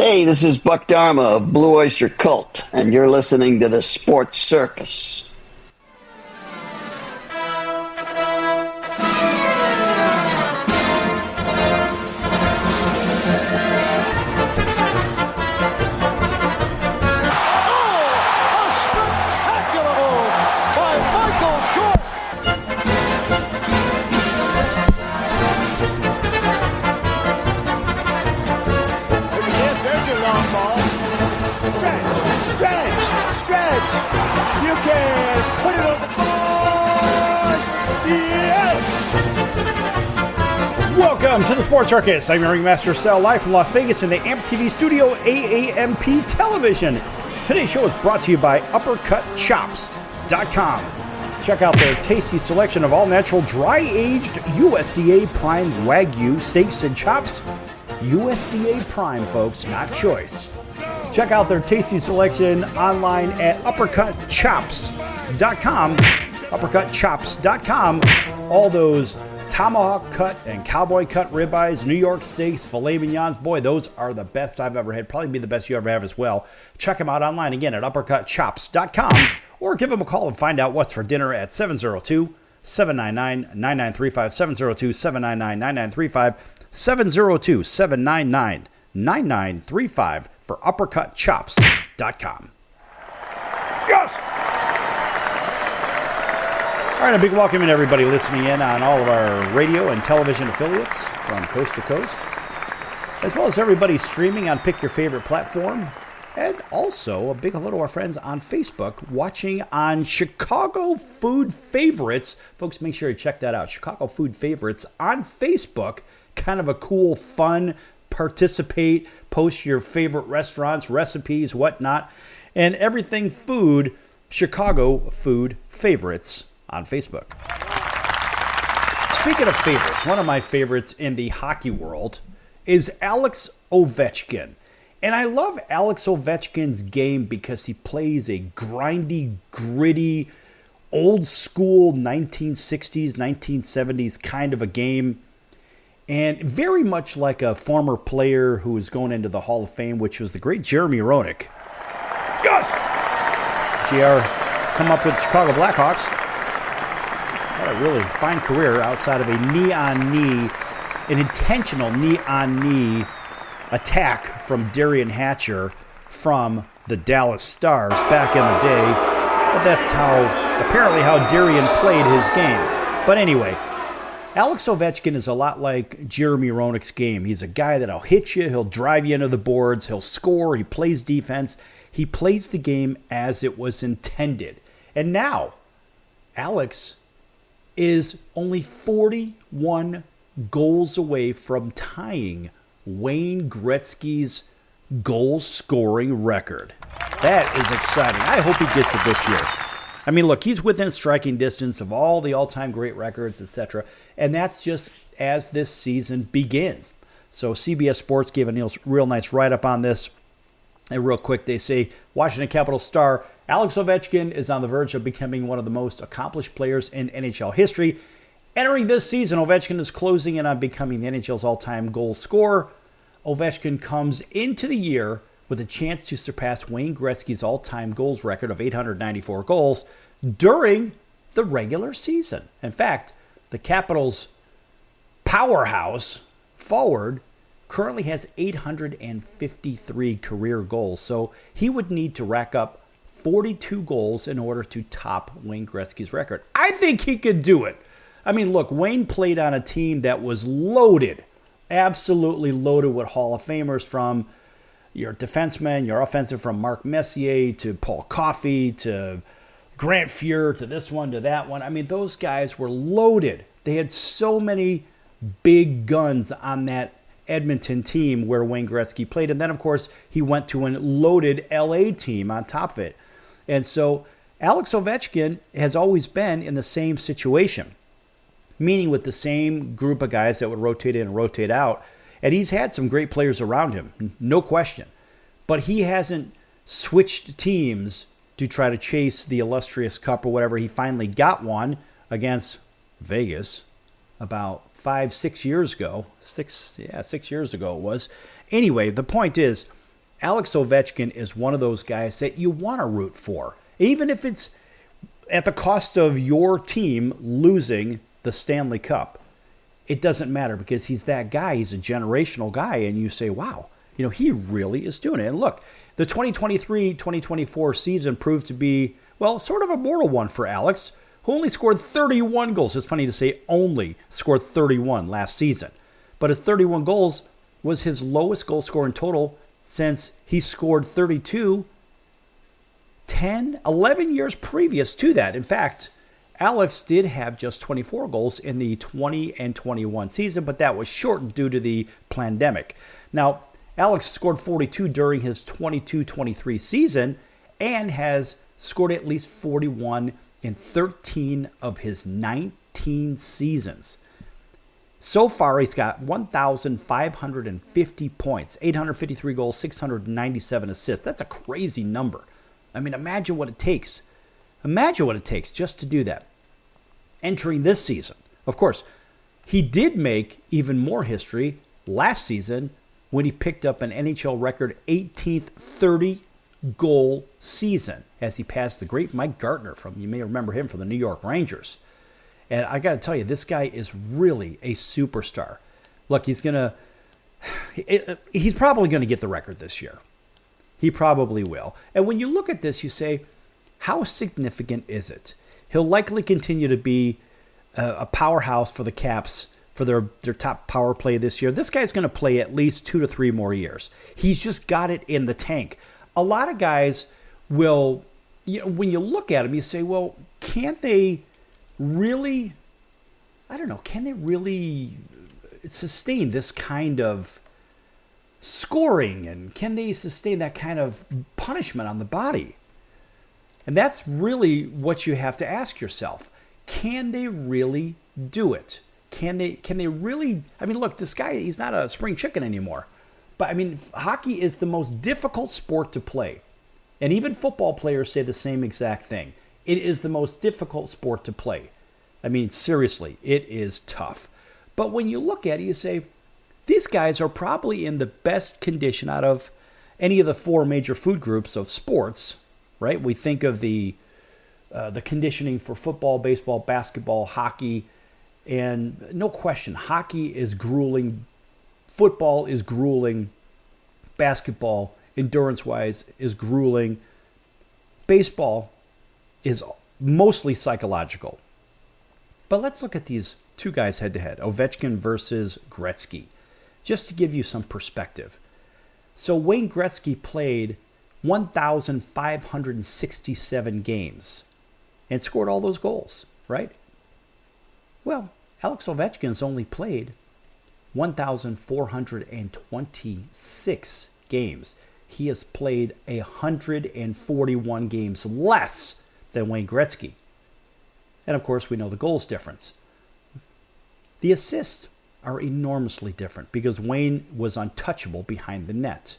Hey, this is Buck Dharma of Blue Oyster Cult, and you're listening to the Sports Circus. Welcome to the Sports Circus. I'm your Ringmaster Sal, live from Las Vegas in the AMP TV studio, AAMP Television. Today's show is brought to you by UppercutChops.com. Check out their tasty selection of all-natural, dry-aged USDA Prime Wagyu steaks and chops. USDA Prime, folks, not choice. Check out their tasty selection online at UppercutChops.com. UppercutChops.com. All those tomahawk cut and cowboy cut ribeyes, New York steaks, filet mignons. Boy, those are the best I've ever had. Probably be the best you ever have as well. Check them out online again at uppercutchops.com or give them a call and find out what's for dinner at 702-799-9935, 702-799-9935, 702-799-9935 for uppercutchops.com. Yes! All right, a big welcome to everybody listening in on all of our radio and television affiliates from coast to coast, as well as everybody streaming on Pick Your Favorite platform, and also a big hello to our friends on Facebook watching on Chicago Food Favorites. Folks, make sure you check that out, Chicago Food Favorites on Facebook. Kind of a cool, fun, participate, post your favorite restaurants, recipes, whatnot, and everything food, Chicago Food Favorites on Facebook. Speaking of favorites, one of my favorites in the hockey world is Alex Ovechkin. And I love Alex Ovechkin's game because he plays a grindy, gritty, old school 1960s, 1970s kind of a game. And very much like a former player who is going into the Hall of Fame, which was the great Jeremy Roenick. Yes! JR come up with the Chicago Blackhawks. Had a really fine career outside of a knee-on-knee, an intentional knee-on-knee attack from Darian Hatcher from the Dallas Stars back in the day. But that's apparently how Darian played his game. But anyway, Alex Ovechkin is a lot like Jeremy Roenick's game. He's a guy that'll hit you, he'll drive you into the boards, he'll score, he plays defense. He plays the game as it was intended. And now, Alex is only 41 goals away from tying Wayne Gretzky's goal-scoring record. That is exciting. I hope he gets it this year. I mean, look, he's within striking distance of all the all-time great records, etc., and that's just as this season begins. So CBS Sports gave a real nice write-up on this. And real quick, they say, Washington Capitals star Alex Ovechkin is on the verge of becoming one of the most accomplished players in NHL history. Entering this season, Ovechkin is closing in on becoming the NHL's all-time goal scorer. Ovechkin comes into the year with a chance to surpass Wayne Gretzky's all-time goals record of 894 goals during the regular season. In fact, the Capitals' powerhouse forward currently has 853 career goals, so he would need to rack up 42 goals in order to top Wayne Gretzky's record. I think he could do it. I mean, look, Wayne played on a team that was loaded, absolutely loaded with Hall of Famers, from your defenseman, your offensive, from Mark Messier to Paul Coffey to Grant Fuhr to this one to that one. I mean, those guys were loaded. They had so many big guns on that Edmonton team where Wayne Gretzky played. And then, of course, he went to a loaded LA team on top of it. And so Alex Ovechkin has always been in the same situation, meaning with the same group of guys that would rotate in and rotate out. And he's had some great players around him, no question. But he hasn't switched teams to try to chase the illustrious cup or whatever. He finally got one against Vegas about 6 years ago. 6 years ago it was. Anyway, the point is, Alex Ovechkin is one of those guys that you want to root for, even if it's at the cost of your team losing the Stanley Cup. It doesn't matter because he's that guy. He's a generational guy, and you say, wow, he really is doing it. And look, the 2023-2024 season proved to be, well, sort of a mortal one for Alex, who only scored 31 goals. It's funny to say only scored 31 last season. But his 31 goals was his lowest goal score in total since he scored 32 11 years previous to that. In fact, Alex did have just 24 goals in the 20 and 21 season, but that was shortened due to the pandemic. Now, Alex scored 42 during his 22-23 season and has scored at least 41 in 13 of his 19 seasons. So far, he's got 1,550 points, 853 goals, 697 assists. That's a crazy number. I mean, imagine what it takes. Imagine what it takes just to do that. Entering this season. Of course, he did make even more history last season when he picked up an NHL record 18th 30-goal season as he passed the great Mike Gartner you may remember him from the New York Rangers. And I got to tell you, this guy is really a superstar. Look, he's probably going to get the record this year. He probably will. And when you look at this, you say, how significant is it? He'll likely continue to be a powerhouse for the Caps for their top power play this year. This guy's going to play at least 2 to 3 more years. He's just got it in the tank. A lot of guys will, when you look at him, you say, well, can't they really, can they really sustain this kind of scoring, and can they sustain that kind of punishment on the body? And that's really what you have to ask yourself. Can they really do it? Can they really? I mean, look, this guy, he's not a spring chicken anymore. But I mean, hockey is the most difficult sport to play. And even football players say the same exact thing. It is the most difficult sport to play. I mean, seriously, it is tough. But when you look at it, you say, these guys are probably in the best condition out of any of the 4 major food groups of sports, right? We think of the conditioning for football, baseball, basketball, hockey, and no question, hockey is grueling, football is grueling, basketball, endurance-wise, is grueling. Baseball is mostly psychological. But let's look at these 2 guys head-to-head, Ovechkin versus Gretzky, just to give you some perspective. So Wayne Gretzky played 1,567 games and scored all those goals, right? Well, Alex Ovechkin's only played 1,426 games. He has played 141 games less than Wayne Gretzky. And of course, we know the goals difference. The assists are enormously different because Wayne was untouchable behind the net.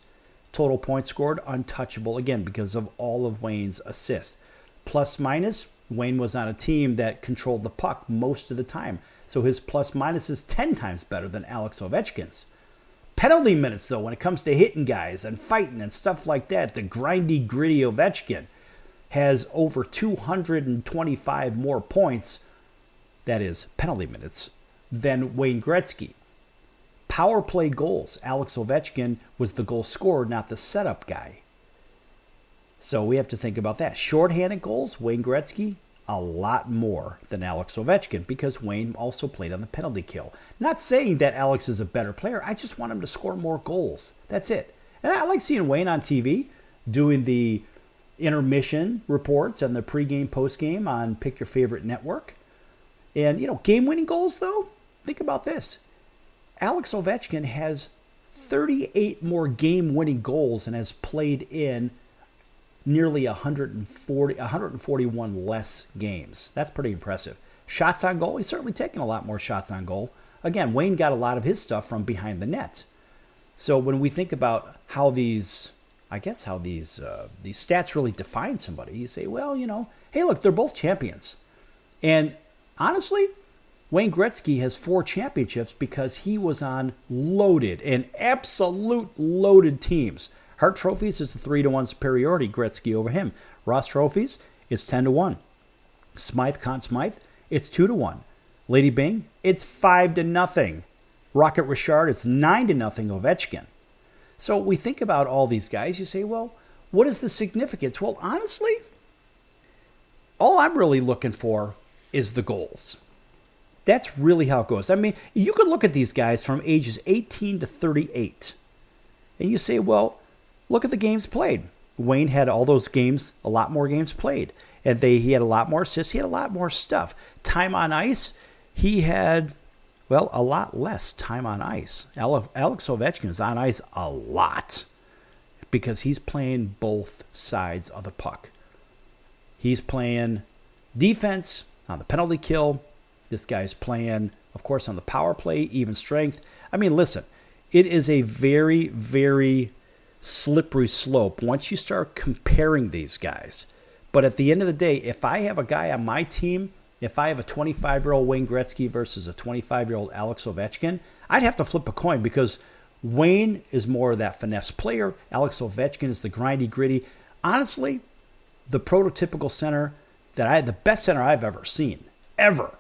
Total points scored, untouchable, again, because of all of Wayne's assists. Plus minus, Wayne was on a team that controlled the puck most of the time. So his plus minus is 10 times better than Alex Ovechkin's. Penalty minutes, though, when it comes to hitting guys and fighting and stuff like that, the grindy, gritty Ovechkin has over 225 more points, that is, penalty minutes, than Wayne Gretzky. Power play goals, Alex Ovechkin was the goal scorer, not the setup guy. So we have to think about that. Shorthanded goals, Wayne Gretzky, a lot more than Alex Ovechkin because Wayne also played on the penalty kill. Not saying that Alex is a better player. I just want him to score more goals. That's it. And I like seeing Wayne on TV doing the intermission reports and the pregame, postgame on Pick Your Favorite Network. And, game-winning goals, though, think about this. Alex Ovechkin has 38 more game-winning goals and has played in nearly 141 less games. That's pretty impressive. Shots on goal, he's certainly taken a lot more shots on goal. Again, Wayne got a lot of his stuff from behind the net. So when we think about how these stats really define somebody, you say, well, hey, look, they're both champions. And honestly, Wayne Gretzky has 4 championships because he was on loaded and absolute loaded teams. Hart Trophies is a 3-1 superiority, Gretzky over him. Ross Trophies is 10-1. Smythe, Conn Smythe, it's 2-1. Lady Byng, it's 5-0. Rocket Richard, it's 9-0 Ovechkin. So we think about all these guys. You say, well, what is the significance? Well, honestly, all I'm really looking for is the goals. That's really how it goes. I mean, you could look at these guys from ages 18 to 38, and you say, well, look at the games played. Wayne had all those games, a lot more games played. And he had a lot more assists. He had a lot more stuff. Time on ice, he had, well, a lot less time on ice. Alex Ovechkin is on ice a lot because he's playing both sides of the puck. He's playing defense on the penalty kill. This guy's playing, of course, on the power play, even strength. I mean, listen, it is a very, very slippery slope once you start comparing these guys. But at the end of the day, if I have a guy on my team, if I have a 25-year-old Wayne Gretzky versus a 25-year-old Alex Ovechkin, I'd have to flip a coin because Wayne is more of that finesse player. Alex Ovechkin is the grindy, gritty. Honestly, the prototypical center the best center I've ever seen, ever,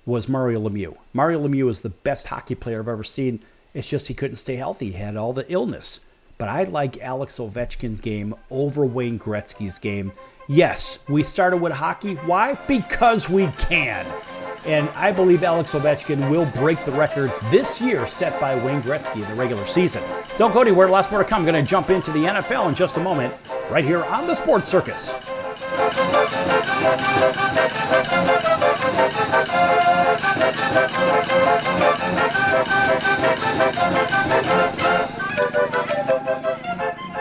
was Mario Lemieux. Mario Lemieux is the best hockey player I've ever seen. It's just he couldn't stay healthy. He had all the illness. But I like Alex Ovechkin's game over Wayne Gretzky's game. Yes, we started with hockey. Why? Because we can. And I believe Alex Ovechkin will break the record this year set by Wayne Gretzky in the regular season. Don't go anywhere. Lots more to come. I'm going to jump into the NFL in just a moment right here on the Sports Circus.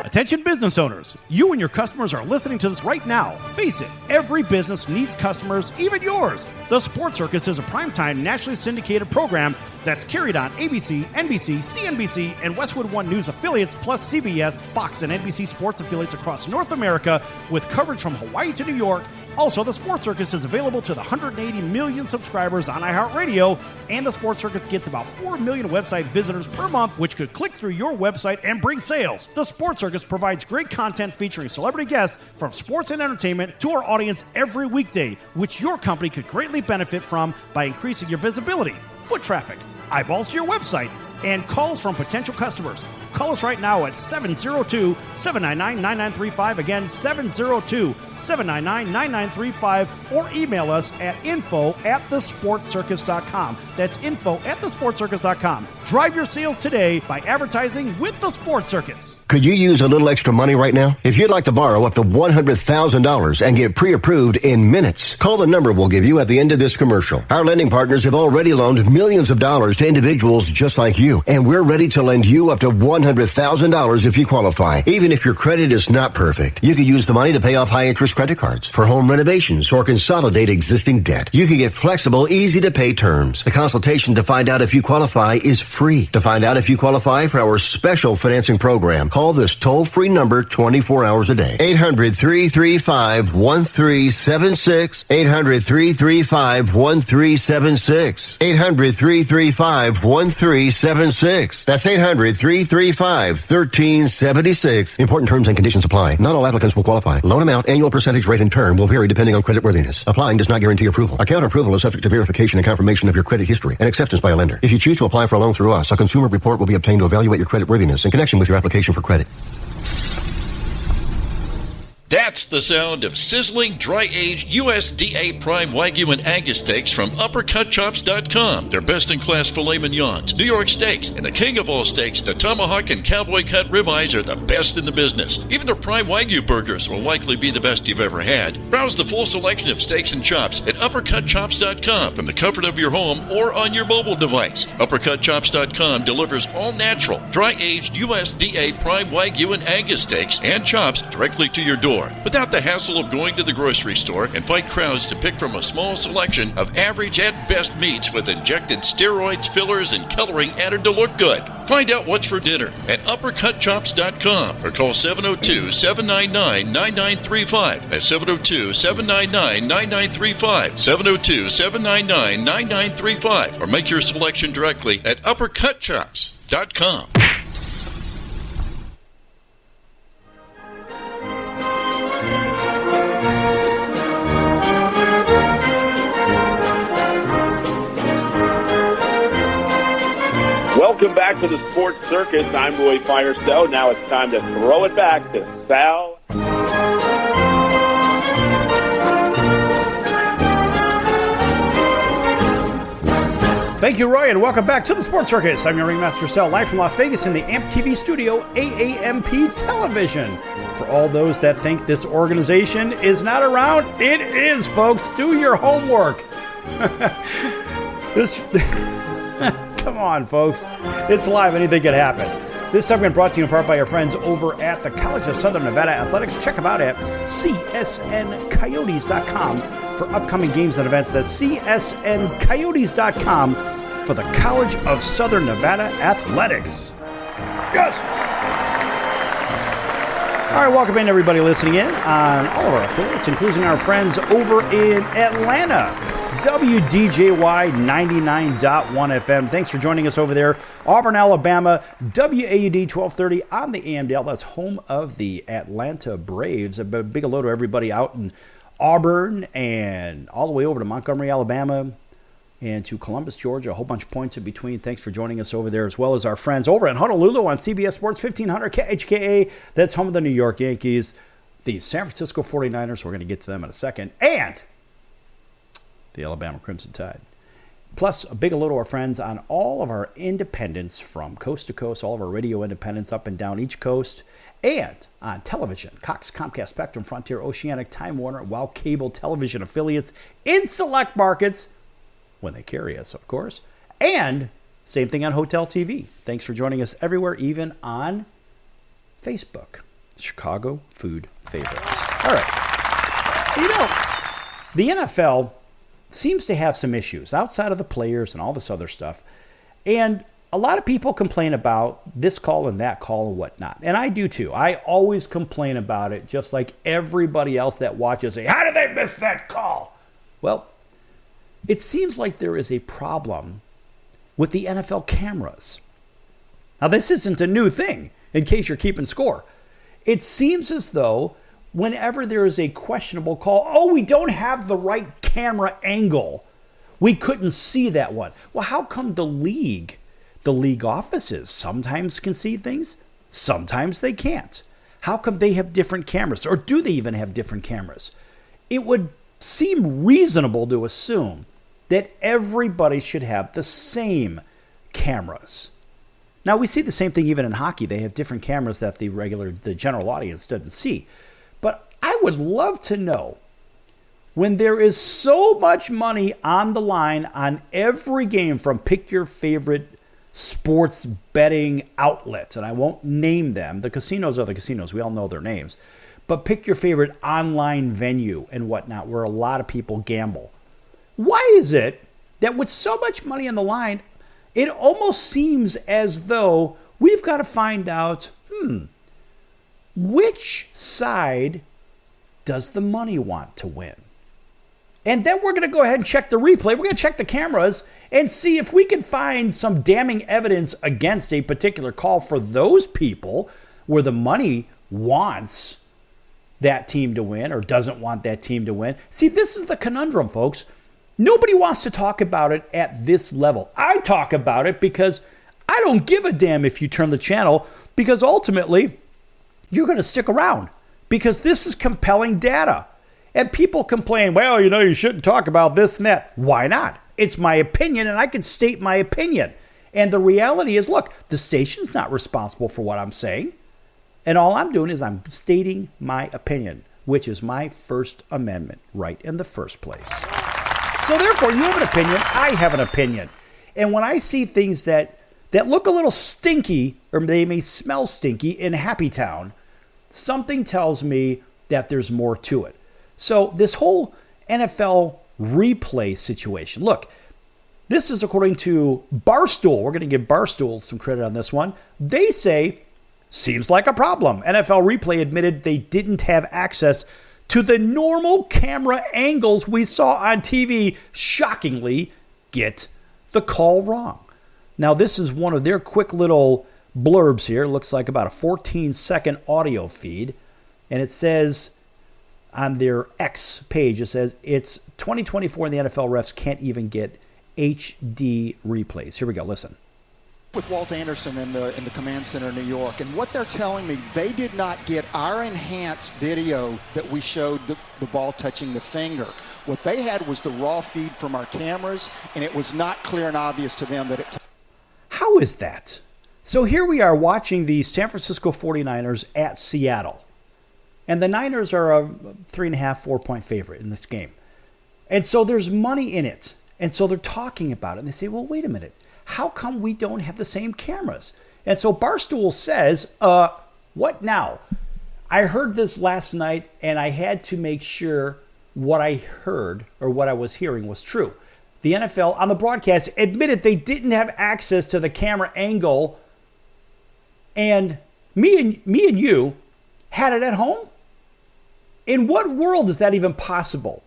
Attention business owners, you and your customers are listening to this right now. Face it, every business needs customers, even yours. The Sports Circus is a primetime nationally syndicated program that's carried on ABC, NBC, CNBC, and Westwood One News affiliates, plus CBS, Fox, and NBC sports affiliates across North America, with coverage from Hawaii to New York. Also, the Sports Circus is available to the 180 million subscribers on iHeartRadio, and the Sports Circus gets about 4 million website visitors per month, which could click through your website and bring sales. The Sports Circus provides great content featuring celebrity guests from sports and entertainment to our audience every weekday, which your company could greatly benefit from by increasing your visibility, foot traffic, eyeballs to your website, and calls from potential customers. Call us right now at 702-799-9935. Again, 702-799-9935. Or email us at info@thesportscircus.com. That's info@thesportscircus.com. Drive your sales today by advertising with the Sports Circus. Could you use a little extra money right now? If you'd like to borrow up to $100,000 and get pre-approved in minutes, call the number we'll give you at the end of this commercial. Our lending partners have already loaned millions of dollars to individuals just like you, and we're ready to lend you up to $100,000 if you qualify. Even if your credit is not perfect, you could use the money to pay off high-interest credit cards, for home renovations, or consolidate existing debt. You can get flexible, easy-to-pay terms. The consultation to find out if you qualify is free. To find out if you qualify for our special financing program, call this toll-free number 24 hours a day. 800-335-1376. 800-335-1376. 800-335-1376. That's 800-335-1376. Important terms and conditions apply. Not all applicants will qualify. Loan amount, annual percentage rate, and term will vary depending on creditworthiness. Applying does not guarantee approval. Account approval is subject to verification and confirmation of your credit history and acceptance by a lender. If you choose to apply for a loan through us, a consumer report will be obtained to evaluate your creditworthiness in connection with your application for credit. That's the sound of sizzling, dry-aged USDA Prime Wagyu and Angus steaks from UppercutChops.com. Their best-in-class filet mignons, New York steaks, and the king of all steaks, the tomahawk and cowboy cut ribeyes are the best in the business. Even their Prime Wagyu burgers will likely be the best you've ever had. Browse the full selection of steaks and chops at UppercutChops.com from the comfort of your home or on your mobile device. UppercutChops.com delivers all-natural, dry-aged USDA Prime Wagyu and Angus steaks and chops directly to your door, without the hassle of going to the grocery store and fight crowds to pick from a small selection of average at best meats with injected steroids, fillers, and coloring added to look good. Find out what's for dinner at UppercutChops.com or call 702-799-9935. That's 702-799-9935. 702-799-9935. Or make your selection directly at UppercutChops.com. back to the Sports Circus. I'm Roy Firestone. Now it's time to throw it back to Sal. Thank you, Roy, and welcome back to the Sports Circus. I'm your Ringmaster Sal, live from Las Vegas in the AMP TV studio, AAMP Television. For all those that think this organization is not around, it is, folks. Do your homework. Come on, folks. It's live. Anything can happen. This segment brought to you in part by our friends over at the College of Southern Nevada Athletics. Check them out at csncoyotes.com for upcoming games and events. That's csncoyotes.com for the College of Southern Nevada Athletics. Yes! All right, welcome in everybody listening in on all of our affiliates, including our friends over in Atlanta, WDJY 99.1 FM. Thanks for joining us over there. Auburn, Alabama, WAUD 1230 on the AMDL. That's home of the Atlanta Braves. A big hello to everybody out in Auburn and all the way over to Montgomery, Alabama, and to Columbus, Georgia. A whole bunch of points in between. Thanks for joining us over there, as well as our friends over in Honolulu on CBS Sports 1500 KHKA. That's home of the New York Yankees, the San Francisco 49ers. We're going to get to them in a second. And the Alabama Crimson Tide. Plus, a big hello to our friends on all of our independents from coast to coast, all of our radio independents up and down each coast, and on television, Cox, Comcast, Spectrum, Frontier, Oceanic, Time Warner, WOW Cable Television affiliates in select markets, when they carry us, of course, and same thing on Hotel TV. Thanks for joining us everywhere, even on Facebook. Chicago Food Favorites. All right. So, the NFL seems to have some issues outside of the players and all this other stuff. And a lot of people complain about this call and that call and whatnot. And I do too. I always complain about it, just like everybody else that watches. How did they miss that call? Well, it seems like there is a problem with the NFL cameras. Now, this isn't a new thing, in case you're keeping score. It seems as though whenever there is a questionable call, we don't have the right camera angle. We couldn't see that one. Well, how come the league offices sometimes can see things, sometimes they can't? How come they have different cameras, or do they even have different cameras? It would seem reasonable to assume that everybody should have the same cameras. Now, we see the same thing even in hockey. They have different cameras that the general audience doesn't see. But I would love to know, when there is so much money on the line on every game from pick your favorite sports betting outlet, and I won't name them. The casinos are the casinos. We all know their names. But pick your favorite online venue and whatnot where a lot of people gamble. Why is it that with so much money on the line, it almost seems as though we've got to find out, which side does the money want to win? And then we're going to go ahead and check the replay. We're going to check the cameras and see if we can find some damning evidence against a particular call for those people where the money wants that team to win or doesn't want that team to win. See, this is the conundrum, folks. Nobody wants to talk about it at this level. I talk about it because I don't give a damn if you turn the channel, because ultimately you're going to stick around because this is compelling data. And people complain, you shouldn't talk about this and that. Why not? It's my opinion, and I can state my opinion. And the reality is, look, the station's not responsible for what I'm saying. And all I'm doing is I'm stating my opinion, which is my First Amendment right in the first place. So therefore, you have an opinion, I have an opinion. And when I see things that look a little stinky, or they may smell stinky in Happy Town, something tells me that there's more to it. So this whole NFL replay situation, look, this is according to Barstool. We're going to give Barstool some credit on this one. They say, seems like a problem. NFL replay admitted they didn't have access to the normal camera angles we saw on TV, shockingly get the call wrong. Now, this is one of their quick little blurbs here. It looks like about a 14-second audio feed. And it says on their X page, it says it's 2024 and the NFL refs can't even get HD replays. Here we go. Listen. with Walt Anderson in the command center in New York, and what they're telling me, they did not get our enhanced video that we showed the ball touching the finger. What they had was the raw feed from our cameras, and it was not clear and obvious to them that it... How is that? So here we are watching the San Francisco 49ers at Seattle. And the Niners are a 3.5, 4-point favorite in this game. And so there's money in it. And so they're talking about it. And they say, well, wait a minute. How come we don't have the same cameras? And so Barstool says, what now? I heard this last night, and I had to make sure what I heard or what I was hearing was true. The NFL on the broadcast admitted they didn't have access to the camera angle, and me and you had it at home? In what world is that even possible?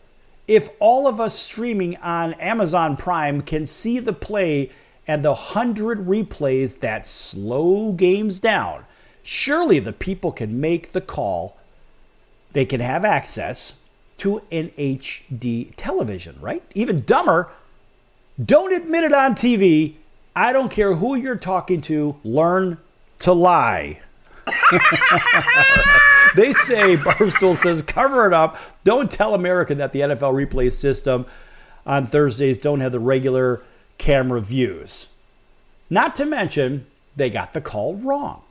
If all of us streaming on Amazon Prime can see the play and the 100 replays that slow games down, surely the people can make the call. They can have access to an HD television, right? Even dumber, don't admit it on TV. I don't care who you're talking to. Learn to lie. They say, Barstool says, cover it up. Don't tell America that the NFL replay system on Thursdays don't have the regular camera views. Not to mention, they got the call wrong.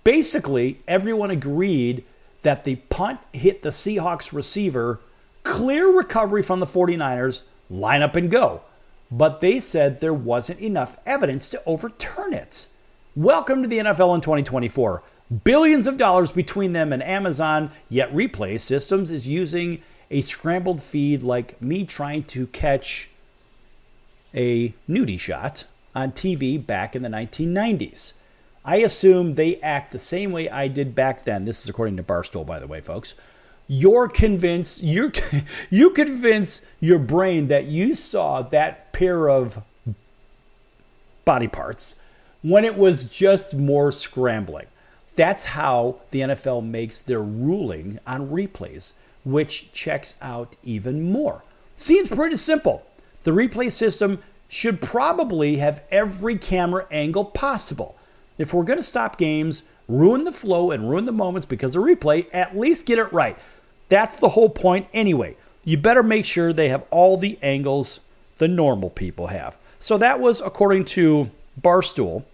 Basically, everyone agreed that the punt hit the Seahawks receiver, clear recovery from the 49ers, line up and go. But they said there wasn't enough evidence to overturn it. Welcome to the NFL in 2024. Billions of dollars between them and Amazon, yet Replay Systems is using a scrambled feed like me trying to catch a nudie shot on TV back in the 1990s. I assume they act the same way I did back then. This is according to Barstool, by the way, folks. You convince your brain that you saw that pair of body parts when it was just more scrambling. That's how the NFL makes their ruling on replays, which checks out even more. Seems pretty simple. The replay system should probably have every camera angle possible. If we're going to stop games, ruin the flow, and ruin the moments because of replay, at least get it right. That's the whole point anyway. You better make sure they have all the angles the normal people have. So that was according to Barstool.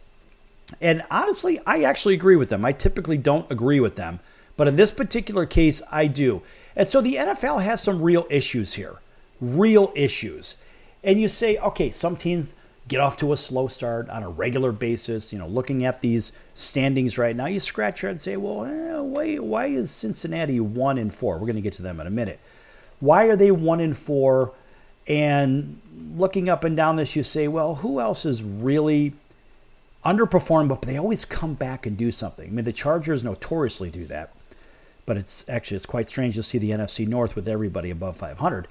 And honestly, I actually agree with them. I typically don't agree with them. But in this particular case, I do. And so the NFL has some real issues here. Real issues. And you say, okay, some teams get off to a slow start on a regular basis. You know, looking at these standings right now, you scratch your head and say, well, why is Cincinnati 1-4? We're going to get to them in a minute. Why are they 1-4? And looking up and down this, you say, well, who else is really underperformed, but they always come back and do something? I mean, the Chargers notoriously do that. But it's quite strange to see the NFC North with everybody above 500.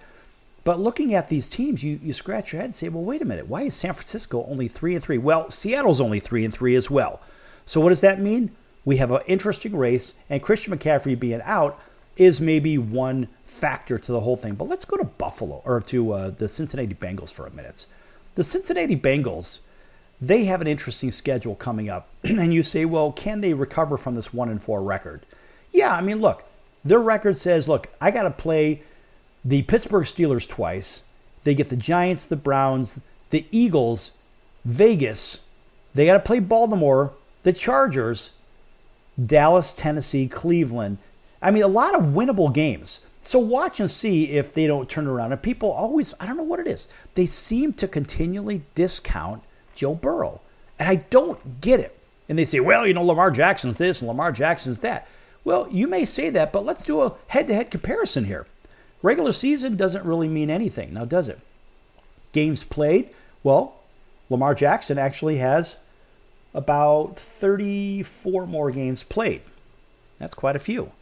But looking at these teams, you scratch your head and say, well, wait a minute. Why is San Francisco only 3-3? Well, Seattle's only 3-3 as well. So what does that mean? We have an interesting race, and Christian McCaffrey being out is maybe one factor to the whole thing. But let's go to Buffalo, or to the Cincinnati Bengals for a minute. The Cincinnati Bengals, they have an interesting schedule coming up. And you say, well, can they recover from this 1-4 record? Yeah, I mean, look, their record says, look, I got to play the Pittsburgh Steelers twice. They get the Giants, the Browns, the Eagles, Vegas. They got to play Baltimore, the Chargers, Dallas, Tennessee, Cleveland. I mean, a lot of winnable games. So watch and see if they don't turn around. And people always, I don't know what it is, they seem to continually discount Joe Burrow. And I don't get it. And they say, well, you know, Lamar Jackson's this and Lamar Jackson's that. Well, you may say that, but let's do a head-to-head comparison here. Regular season doesn't really mean anything, now does it? Games played, well, Lamar Jackson actually has about 34 more games played. That's quite a few.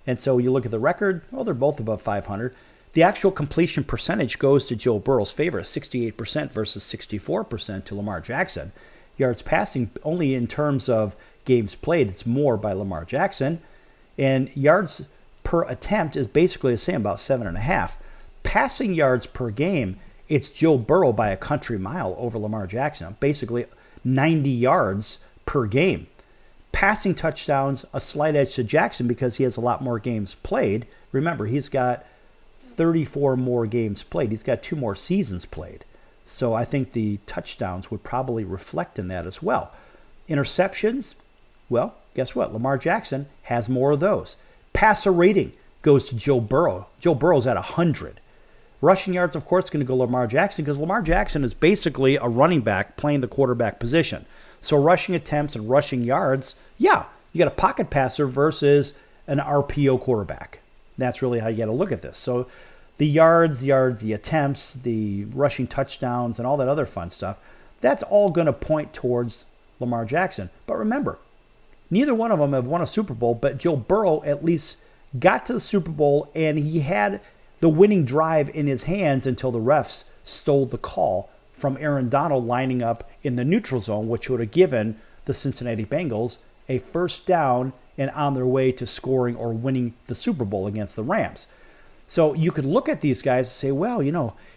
And so you look at the record, well, they're both above 500. The actual completion percentage goes to Joe Burrow's favor, 68% versus 64% to Lamar Jackson. Yards passing, only in terms of games played, it's more by Lamar Jackson. And yards per attempt is basically the same, about 7.5. Passing yards per game, it's Joe Burrow by a country mile over Lamar Jackson. Basically, 90 yards per game. Passing touchdowns, a slight edge to Jackson because he has a lot more games played. Remember, he's got 34 more games played. He's got 2 more seasons played. So I think the touchdowns would probably reflect in that as well. Interceptions, well, guess what? Lamar Jackson has more of those. Passer rating goes to Joe Burrow. Joe Burrow's at 100. Rushing yards, of course, going to go Lamar Jackson because Lamar Jackson is basically a running back playing the quarterback position. So rushing attempts and rushing yards, yeah, you got a pocket passer versus an RPO quarterback. That's really how you got to look at this. So the yards, the attempts, the rushing touchdowns, and all that other fun stuff, that's all going to point towards Lamar Jackson. But remember, neither one of them have won a Super Bowl, but Joe Burrow at least got to the Super Bowl, and he had the winning drive in his hands until the refs stole the call from Aaron Donald lining up in the neutral zone, which would have given the Cincinnati Bengals a first down and on their way to scoring or winning the Super Bowl against the Rams. So you could look at these guys and say, well,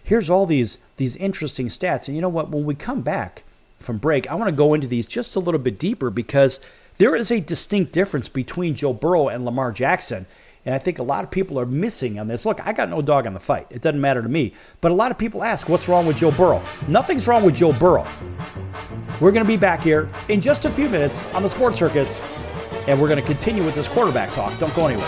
here's all these interesting stats. And you know what? When we come back from break, I want to go into these just a little bit deeper because there is a distinct difference between Joe Burrow and Lamar Jackson. And I think a lot of people are missing on this. Look, I got no dog in the fight. It doesn't matter to me. But a lot of people ask, what's wrong with Joe Burrow? Nothing's wrong with Joe Burrow. We're going to be back here in just a few minutes on the Sports Circus, and we're going to continue with this quarterback talk. Don't go anywhere.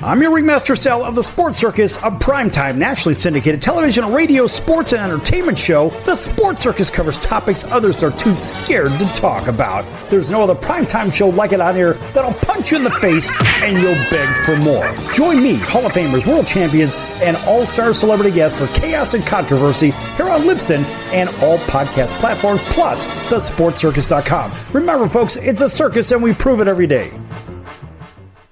I'm your Ringmaster Sal of the Sports Circus, a primetime, nationally syndicated television, radio, sports, and entertainment show. The Sports Circus covers topics others are too scared to talk about. There's no other primetime show like it on here that'll punch you in the face and you'll beg for more. Join me, Hall of Famers, world champions, and all-star celebrity guests for chaos and controversy here on Libsyn and all podcast platforms, plus thesportscircus.com. Remember, folks, it's a circus and we prove it every day.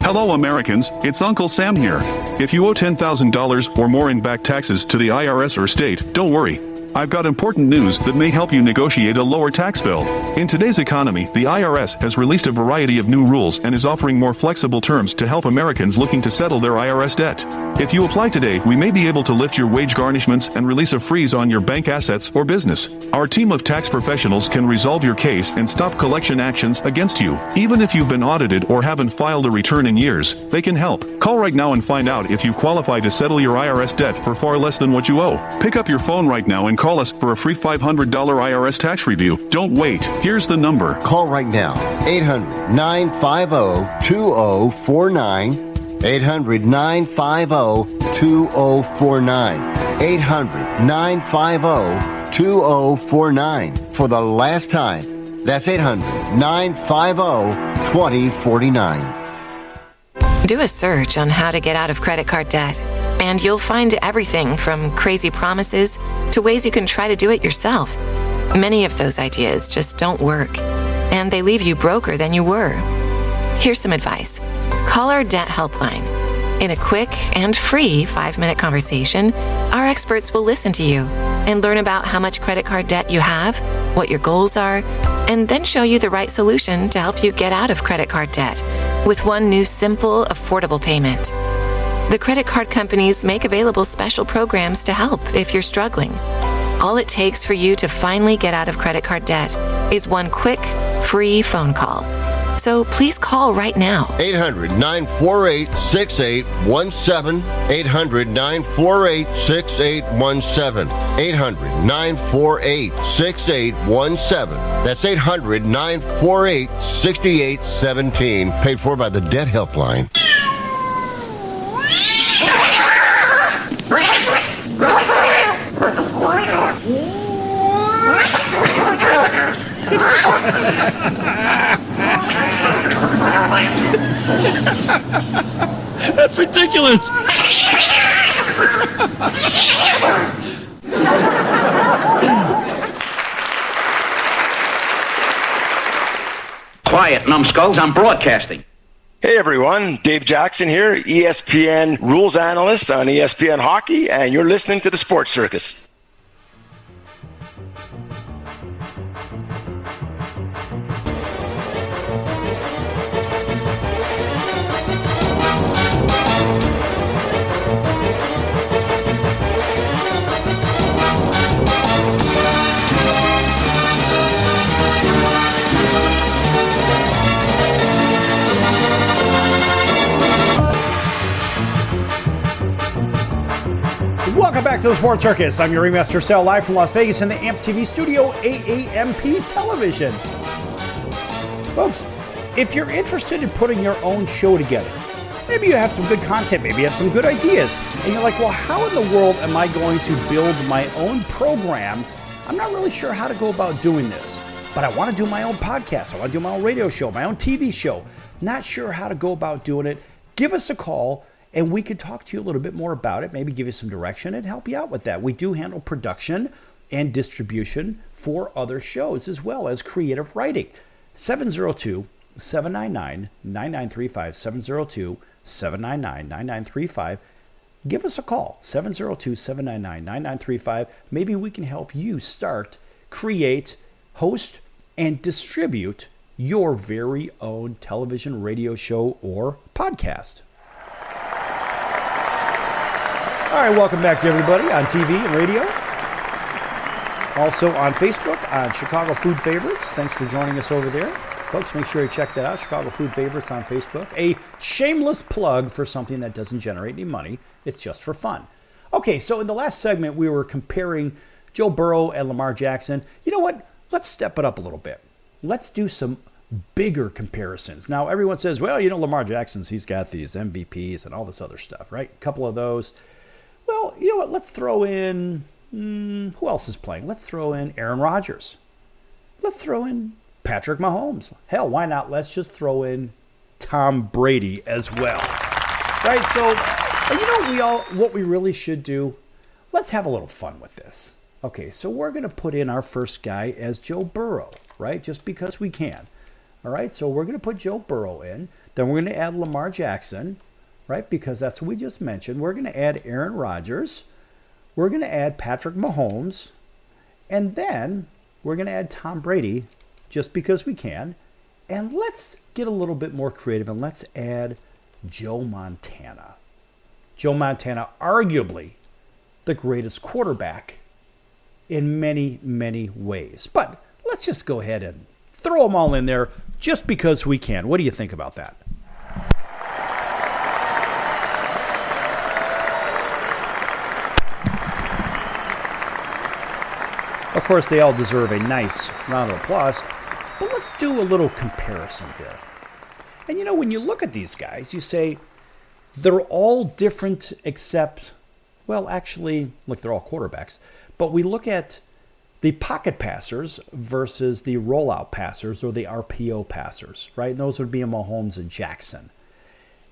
Hello Americans, it's Uncle Sam here. If you owe $10,000 or more in back taxes to the IRS or state, don't worry. I've got important news that may help you negotiate a lower tax bill. In today's economy, the IRS has released a variety of new rules and is offering more flexible terms to help Americans looking to settle their IRS debt. If you apply today, we may be able to lift your wage garnishments and release a freeze on your bank assets or business. Our team of tax professionals can resolve your case and stop collection actions against you. Even if you've been audited or haven't filed a return in years, they can help. Call right now and find out if you qualify to settle your IRS debt for far less than what you owe. Pick up your phone right now and call us for a free $500 IRS tax review. Don't wait. Here's the number. Call right now. 800-950-2049. 800-950-2049. 800-950-2049. For the last time, that's 800-950-2049. Do a search on how to get out of credit card debt, and you'll find everything from crazy promises to ways you can try to do it yourself. Many of those ideas just don't work, and they leave you broker than you were. Here's some advice. Call our debt helpline. In a quick and free 5-minute conversation, our experts will listen to you and learn about how much credit card debt you have, what your goals are, and then show you the right solution to help you get out of credit card debt with one new simple, affordable payment. The credit card companies make available special programs to help if you're struggling. All it takes for you to finally get out of credit card debt is one quick, free phone call. So please call right now. 800-948-6817. 800-948-6817. 800-948-6817. That's 800-948-6817. Paid for by the Debt Helpline. That's ridiculous. Quiet, numbskulls, I'm broadcasting. Hey everyone, Dave Jackson here, ESPN rules analyst on ESPN Hockey, and you're listening to the Sports Circus. back to the Sports Circus. I'm your Ringmaster Sal, live from Las Vegas in the AMP TV studio, AAMP television. Folks, if you're interested in putting your own show together, maybe you have some good content, maybe you have some good ideas, and you're like, well, how in the world am I going to build my own program? I'm not really sure how to go about doing this, but I want to do my own podcast. I want to do my own radio show, my own TV show. Not sure how to go about doing it. Give us a call, and we could talk to you a little bit more about it, maybe give you some direction and help you out with that. We do handle production and distribution for other shows as well as creative writing. 702-799-9935, 702-799-9935. Give us a call, 702-799-9935. Maybe we can help you start, create, host, and distribute your very own television, radio show, or podcast. All right, welcome back to everybody on TV and radio. Also on Facebook, on Chicago Food Favorites. Thanks for joining us over there. Folks, make sure you check that out, Chicago Food Favorites on Facebook. A shameless plug for something that doesn't generate any money. It's just for fun. Okay, so in the last segment, we were comparing Joe Burrow and Lamar Jackson. You know what? Let's step it up a little bit. Let's do some bigger comparisons. Now, everyone says, well, you know, Lamar Jackson's, he's got these MVPs and all this other stuff, right? A couple of those. Well, you know what? Let's throw in, who else is playing? Let's throw in Aaron Rodgers. Let's throw in Patrick Mahomes. Hell, why not? Let's just throw in Tom Brady as well. Right? So, you know what we really should do? Let's have a little fun with this. Okay, so we're going to put in our first guy as Joe Burrow, right? Just because we can. All right, so we're going to put Joe Burrow in. Then we're going to add Lamar Jackson, right? Because that's what we just mentioned. We're going to add Aaron Rodgers. We're going to add Patrick Mahomes. And then we're going to add Tom Brady just because we can. And let's get a little bit more creative and let's add Joe Montana. Joe Montana, arguably the greatest quarterback in many, many ways. But let's just go ahead and throw them all in there just because we can. What do you think about that? Of course, they all deserve a nice round of applause, but let's do a little comparison here. And you know, when you look at these guys, you say they're all different except, well, actually, look, they're all quarterbacks, but we look at the pocket passers versus the rollout passers or the RPO passers, right? And those would be Mahomes and Jackson.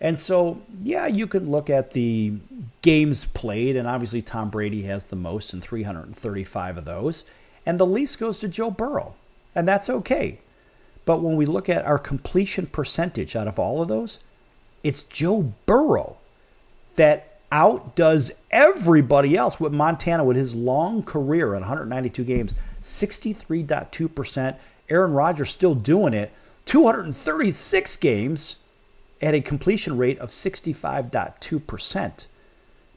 And so, yeah, you can look at the games played, and obviously Tom Brady has the most in 335 of those, and the least goes to Joe Burrow, and that's okay. But when we look at our completion percentage out of all of those, it's Joe Burrow that outdoes everybody else with Montana with his long career in 192 games, 63.2%. Aaron Rodgers still doing it, 236 games at a completion rate of 65.2%.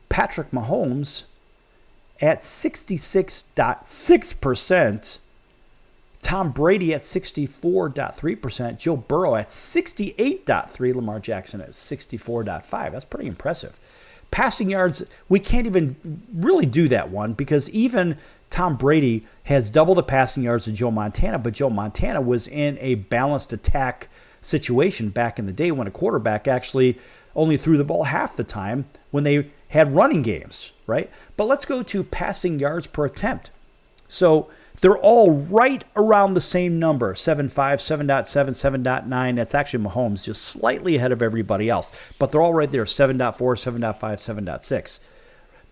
Patrick Mahomes at 66.6%. Tom Brady at 64.3%. Joe Burrow at 68.3%. Lamar Jackson at 64.5%. That's pretty impressive. Passing yards, we can't even really do that one because even Tom Brady has double the passing yards of Joe Montana, but Joe Montana was in a balanced attack situation back in the day when a quarterback actually only threw the ball half the time when they had running games, right? But let's go to passing yards per attempt. So they're all right around the same number, 7.5, 7.7, 7.9. That's actually Mahomes, just slightly ahead of everybody else. But they're all right there, 7.4, 7.5, 7.6.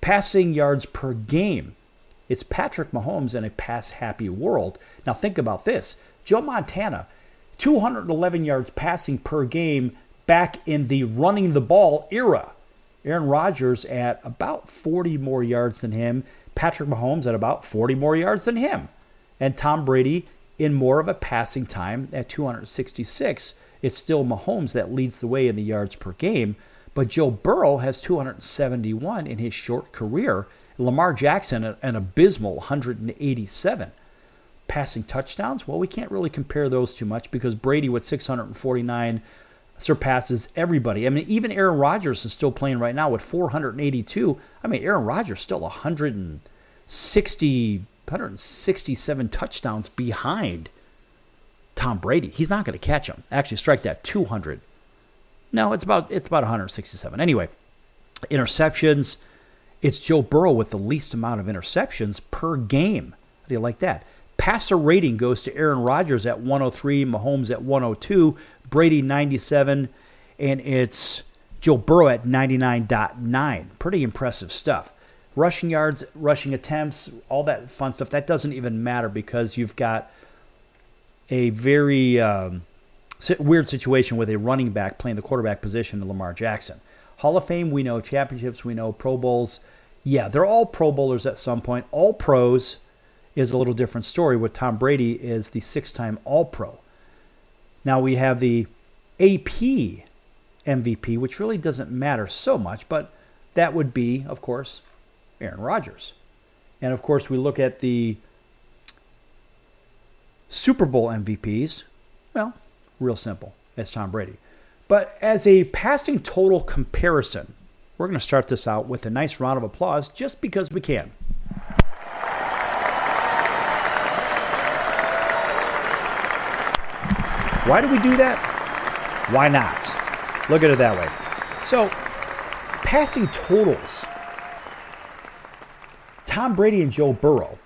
Passing yards per game. It's Patrick Mahomes in a pass-happy world. Now think about this. Joe Montana, 211 yards passing per game back in the running the ball era. Aaron Rodgers at about 40 more yards than him. Patrick Mahomes at about 40 more yards than him. And Tom Brady in more of a passing time at 266. It's still Mahomes that leads the way in the yards per game. But Joe Burrow has 271 in his short career. Lamar Jackson, an abysmal 187. Passing touchdowns, well, we can't really compare those too much because Brady with 649 surpasses everybody. I mean, even Aaron Rodgers is still playing right now with 482. I mean, Aaron Rodgers still 167 touchdowns behind Tom Brady. He's not going to catch him. Actually, strike that 200. No, it's about 167. Anyway, interceptions. It's Joe Burrow with the least amount of interceptions per game. How do you like that? Passer rating goes to Aaron Rodgers at 103, Mahomes at 102, Brady 97, and it's Joe Burrow at 99.9. Pretty impressive stuff. Rushing yards, rushing attempts, all that fun stuff, that doesn't even matter because you've got a very weird situation with a running back playing the quarterback position in Lamar Jackson. Hall of Fame, we know. Championships, we know. Pro Bowls, yeah, they're all Pro Bowlers at some point. All Pros is a little different story. With Tom Brady is the 6-time All-Pro. Now we have the AP MVP, which really doesn't matter so much, but that would be, of course, Aaron Rodgers. And, of course, we look at the Super Bowl MVPs. Well, real simple. It's Tom Brady. But as a passing total comparison, we're going to start this out with a nice round of applause just because we can. Why do we do that? Why not? Look at it that way. So, passing totals. Tom Brady and Joe Burrow.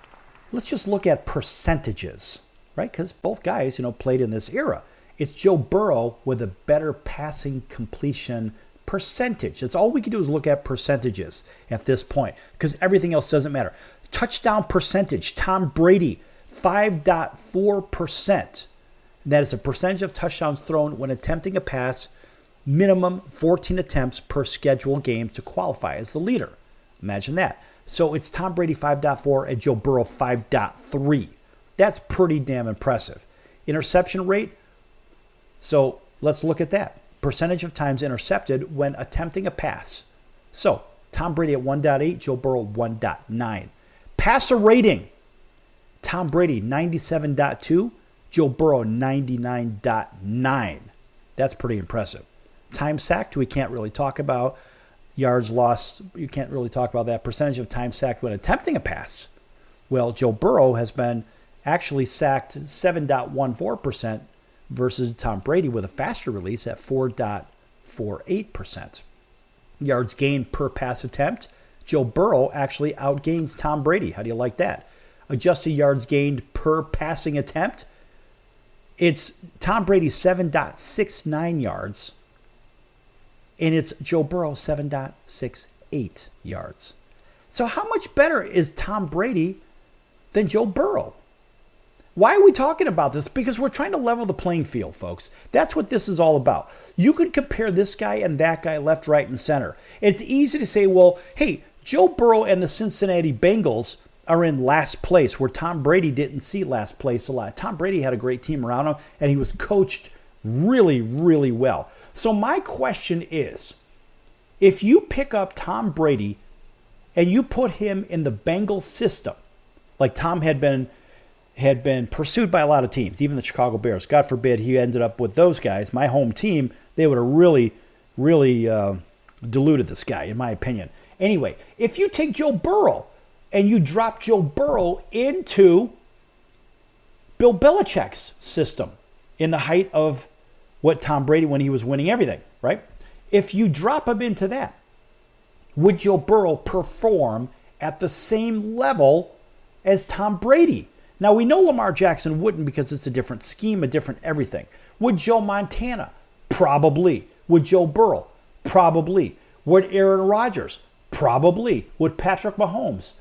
Let's just look at percentages, right? Because both guys, played in this era. It's Joe Burrow with a better passing completion percentage. That's all we can do is look at percentages at this point because everything else doesn't matter. Touchdown percentage, Tom Brady, 5.4%. That is a percentage of touchdowns thrown when attempting a pass, minimum 14 attempts per scheduled game to qualify as the leader. Imagine that. So it's Tom Brady 5.4 and Joe Burrow 5.3. That's pretty damn impressive. Interception rate. So let's look at that. Percentage of times intercepted when attempting a pass. So Tom Brady at 1.8, Joe Burrow 1.9. Passer rating. Tom Brady 97.2, Joe Burrow 99.9. That's pretty impressive. Time sacked, we can't really talk about. Yards lost, you can't really talk about that. Percentage of time sacked when attempting a pass. Well, Joe Burrow has been actually sacked 7.14% versus Tom Brady with a faster release at 4.48%. Yards gained per pass attempt. Joe Burrow actually outgains Tom Brady. How do you like that? Adjusted yards gained per passing attempt. It's Tom Brady 7.69 yards. And it's Joe Burrow 7.68 yards. So how much better is Tom Brady than Joe Burrow? Why are we talking about this? Because we're trying to level the playing field, folks. That's what this is all about. You could compare this guy and that guy left, right, and center. It's easy to say, well, hey, Joe Burrow and the Cincinnati Bengals are in last place, where Tom Brady didn't see last place a lot. Tom Brady had a great team around him, and he was coached really, really well. So my question is, if you pick up Tom Brady and you put him in the Bengals system, like Tom had been pursued by a lot of teams, even the Chicago Bears. God forbid he ended up with those guys. My home team, they would have really, really diluted this guy, in my opinion. Anyway, if you take Joe Burrow and you drop Joe Burrow into Bill Belichick's system in the height of what Tom Brady when he was winning everything, right? If you drop him into that, would Joe Burrow perform at the same level as Tom Brady? Now, we know Lamar Jackson wouldn't because it's a different scheme, a different everything. Would Joe Montana? Probably. Would Joe Burrow? Probably. Would Aaron Rodgers? Probably. Would Patrick Mahomes?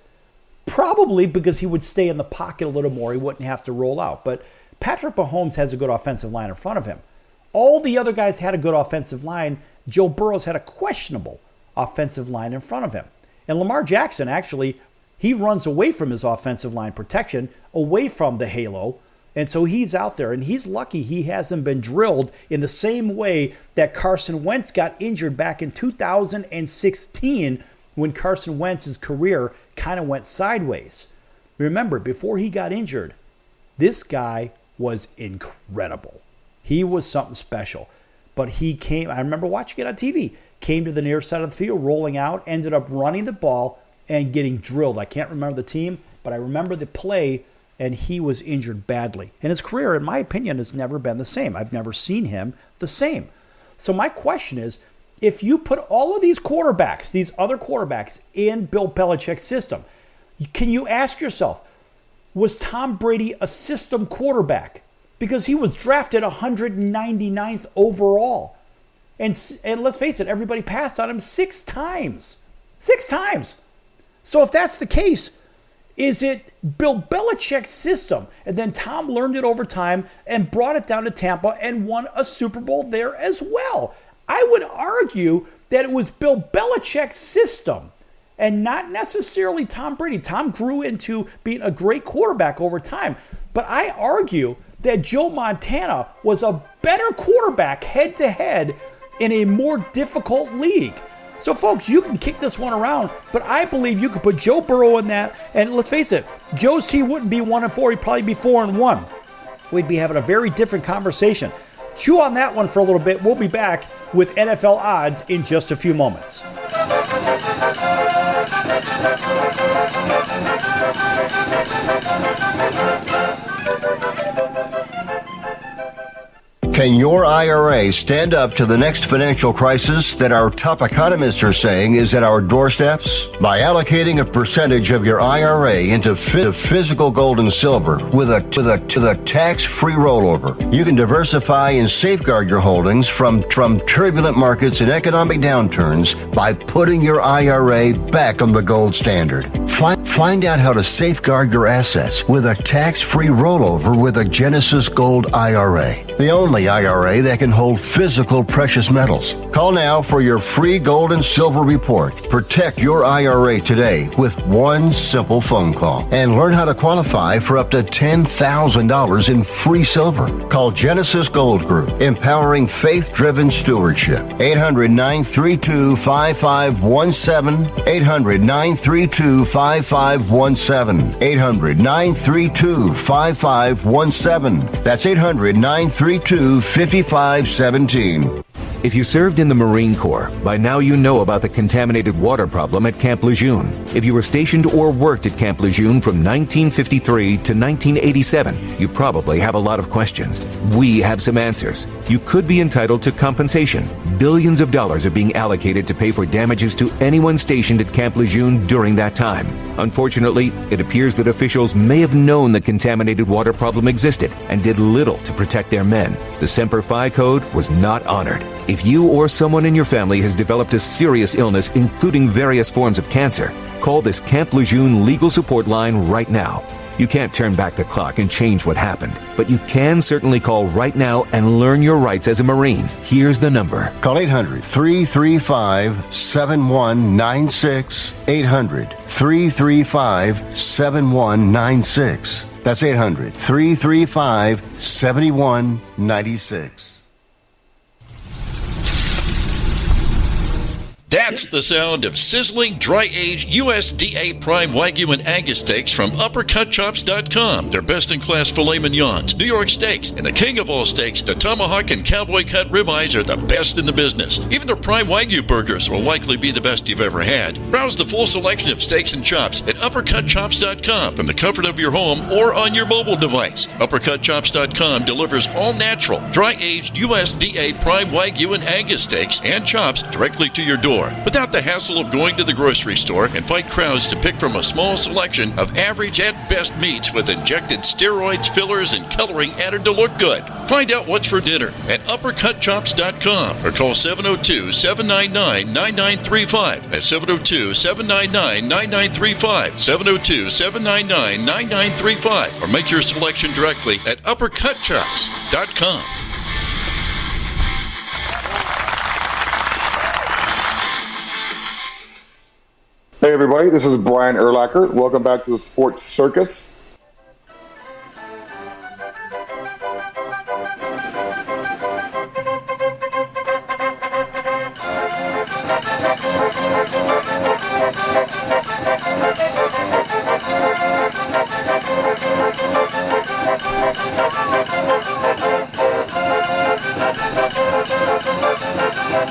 Probably, because he would stay in the pocket a little more. He wouldn't have to roll out. But Patrick Mahomes has a good offensive line in front of him. All the other guys had a good offensive line. Joe Burrow's had a questionable offensive line in front of him. And Lamar Jackson, actually, he runs away from his offensive line protection, away from the halo. And so he's out there, and he's lucky he hasn't been drilled in the same way that Carson Wentz got injured back in 2016 when Carson Wentz's career kind of went sideways. Remember, before he got injured, this guy was incredible. He was something special. but he came, I remember watching it on TV, came to the near side of the field, rolling out, ended up running the ball and getting drilled. I can't remember the team, but I remember the play, and he was injured badly. And his career, in my opinion, has never been the same. I've never seen him the same. So my question is, if you put all of these quarterbacks, these other quarterbacks, in Bill Belichick's system, can you ask yourself, was Tom Brady a system quarterback? Because he was drafted 199th overall. And let's face it, everybody passed on him 6 times. 6 times. So if that's the case, is it Bill Belichick's system? And then Tom learned it over time and brought it down to Tampa and won a Super Bowl there as well. I would argue that it was Bill Belichick's system and not necessarily Tom Brady. Tom grew into being a great quarterback over time. But I argue that Joe Montana was a better quarterback head-to-head in a more difficult league. So, folks, you can kick this one around, but I believe you could put Joe Burrow in that. And let's face it, Joe's team wouldn't be 1-4. He'd probably be 4-1. We'd be having a very different conversation. Chew on that one for a little bit. We'll be back with NFL odds in just a few moments. Can your IRA stand up to the next financial crisis that our top economists are saying is at our doorsteps? By allocating a percentage of your IRA into physical gold and silver with a tax-free rollover, you can diversify and safeguard your holdings from turbulent markets and economic downturns by putting your IRA back on the gold standard. Find out how to safeguard your assets with a tax-free rollover with a Genesis Gold IRA, the only IRA that can hold physical precious metals. Call now for your free gold and silver report. Protect your IRA today with one simple phone call and learn how to qualify for up to $10,000 in free silver. Call Genesis Gold Group, empowering faith-driven stewardship. 800-932-5517. 800-932-5517. 800-932-5517. That's 800-932-5517. If you served in the Marine Corps, by now you know about the contaminated water problem at Camp Lejeune. If you were stationed or worked at Camp Lejeune from 1953 to 1987, you probably have a lot of questions. We have some answers. You could be entitled to compensation. Billions of dollars are being allocated to pay for damages to anyone stationed at Camp Lejeune during that time. Unfortunately, it appears that officials may have known the contaminated water problem existed and did little to protect their men. The Semper Fi code was not honored. If you or someone in your family has developed a serious illness, including various forms of cancer, call this Camp Lejeune legal support line right now. You can't turn back the clock and change what happened, but you can certainly call right now and learn your rights as a Marine. Here's the number. Call 800-335-7196. 800-335-7196. That's 800-335-7196. That's the sound of sizzling, dry-aged USDA Prime Wagyu and Angus steaks from UpperCutChops.com. Their best-in-class filet mignons, New York steaks, and the king of all steaks, the tomahawk and cowboy cut ribeyes are the best in the business. Even their Prime Wagyu burgers will likely be the best you've ever had. Browse the full selection of steaks and chops at UpperCutChops.com from the comfort of your home or on your mobile device. UpperCutChops.com delivers all-natural, dry-aged USDA Prime Wagyu and Angus steaks and chops directly to your door, without the hassle of going to the grocery store and fight crowds to pick from a small selection of average at best meats with injected steroids, fillers, and coloring added to look good. Find out what's for dinner at UpperCutChops.com or call 702-799-9935. That's 702-799-9935. 702-799-9935. Or make your selection directly at UpperCutChops.com. Hey everybody, this is Brian Urlacher. Welcome back to the Sports Circus. Welcome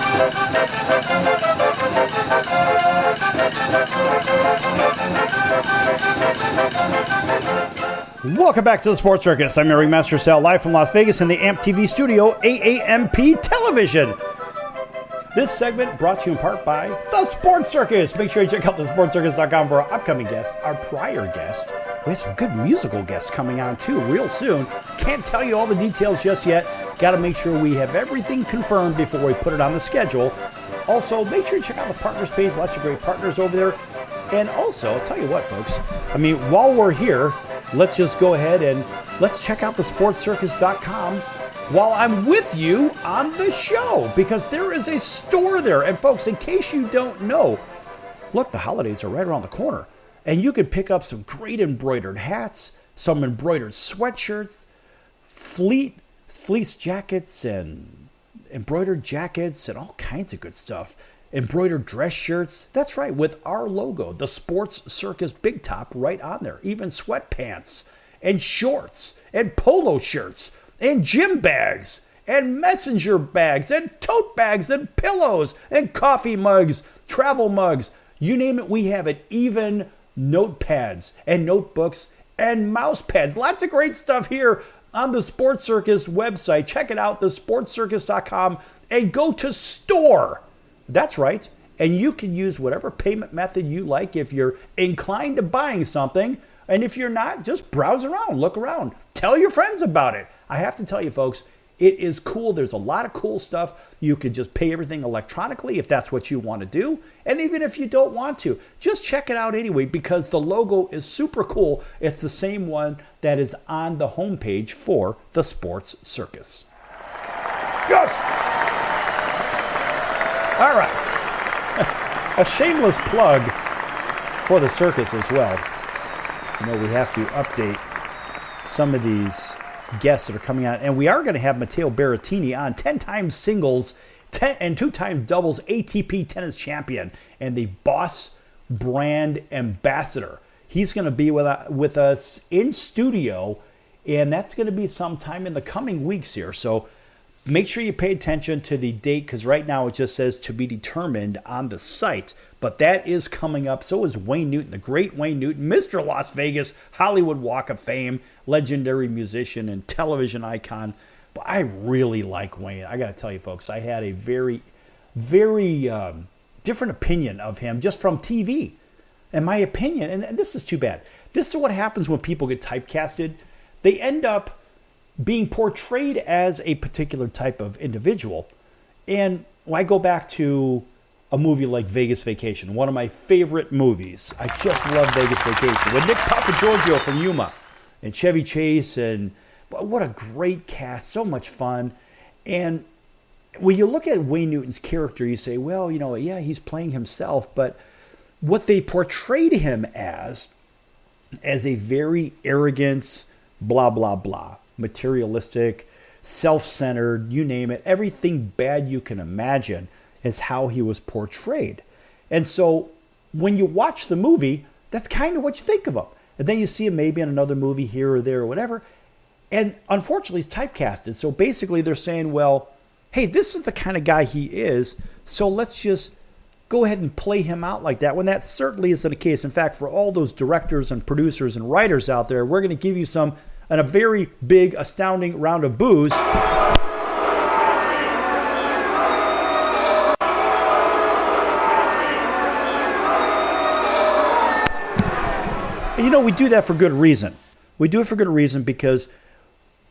back to the Sports Circus. I'm your Ringmaster Sal, live from Las Vegas in the AMP TV studio, AAMP Television. This segment brought to you in part by the Sports Circus. Make sure you check out thesportscircus.com for our upcoming guest, our prior guest. We have some good musical guests coming on too real soon. Can't tell you all the details just yet. Got to make sure we have everything confirmed before we put it on the schedule. Also, make sure you check out the partners page. Lots of great partners over there. And also, I'll tell you what, folks. I mean, while we're here, let's just go ahead and let's check out the sportscircus.com while I'm with you on the show, because there is a store there. And folks, in case you don't know, look, the holidays are right around the corner. And you can pick up some great embroidered hats, some embroidered sweatshirts, fleece jackets and embroidered jackets and all kinds of good stuff. Embroidered dress shirts. That's right, with our logo, the Sports Circus Big Top, right on there. Even sweatpants and shorts and polo shirts and gym bags and messenger bags and tote bags and pillows and coffee mugs, travel mugs. You name it, we have it. Even notepads and notebooks and mouse pads. Lots of great stuff here on the Sports Circus website. Check it out, thesportscircus.com, and go to store. That's right. And you can use whatever payment method you like if you're inclined to buying something. And if you're not, just browse around, look around, tell your friends about it. I have to tell you, folks, it is cool. There's a lot of cool stuff. You could just pay everything electronically if that's what you want to do. And even if you don't want to, just check it out anyway, because the logo is super cool. It's the same one that is on the homepage for the Sports Circus. Yes! All right. A shameless plug for the circus as well. You know, we have to update some of these guests that are coming on. And we are going to have Matteo Berrettini on, 10-time singles and 2-time doubles ATP tennis champion and the Boss brand ambassador. He's going to be with us in studio, and that's going to be sometime in the coming weeks here. So make sure you pay attention to the date, because right now it just says to be determined on the site. But that is coming up. So is Wayne Newton, the great Wayne Newton, Mr. Las Vegas, Hollywood Walk of Fame, legendary musician and television icon. But I really like Wayne. I got to tell you, folks, I had a very, very different opinion of him just from TV. And my opinion, and this is too bad, this is what happens when people get typecasted. They end up being portrayed as a particular type of individual. And when I go back to a movie like Vegas Vacation, one of my favorite movies. I just love Vegas Vacation. With Nick Papagiorgio from Yuma and Chevy Chase, and what a great cast, so much fun. And when you look at Wayne Newton's character, you say, well, you know, yeah, he's playing himself, but what they portrayed him as a very arrogant, blah, blah, blah, materialistic, self-centered, you name it, everything bad you can imagine is how he was portrayed. And so when you watch the movie, that's kind of what you think of him. And then you see him maybe in another movie here or there or whatever. And unfortunately, he's typecasted. So basically they're saying, well, hey, this is the kind of guy he is, so let's just go ahead and play him out like that, when that certainly isn't the case. In fact, for all those directors and producers and writers out there, we're going to give you a very big, astounding round of boos. And you know, we do that for good reason. We do it for good reason because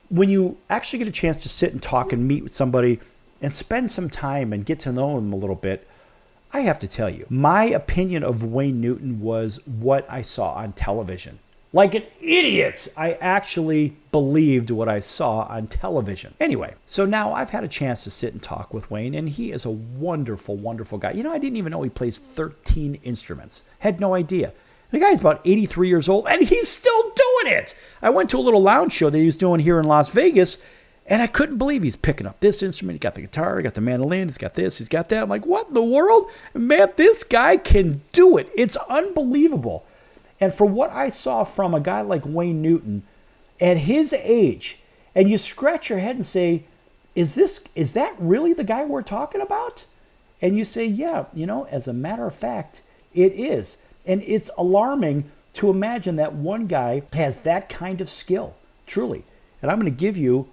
when you actually get a chance to sit and talk and meet with somebody and spend some time and get to know them a little bit, I have to tell you, my opinion of Wayne Newton was what I saw on television. Like an idiot, I actually believed what I saw on television. Anyway, so now I've had a chance to sit and talk with Wayne, and he is a wonderful, wonderful guy. You know, I didn't even know he plays 13 instruments. Had no idea. The guy's about 83 years old, and he's still doing it. I went to a little lounge show that he was doing here in Las Vegas, and I couldn't believe he's picking up this instrument. He got the guitar, he got the mandolin, he's got this, he's got that. I'm like, what in the world? Man, this guy can do it. It's unbelievable. And for what I saw from a guy like Wayne Newton at his age, and you scratch your head and say, is that really the guy we're talking about? And you say, yeah, as a matter of fact, it is. And it's alarming to imagine that one guy has that kind of skill, truly. And I'm going to give you,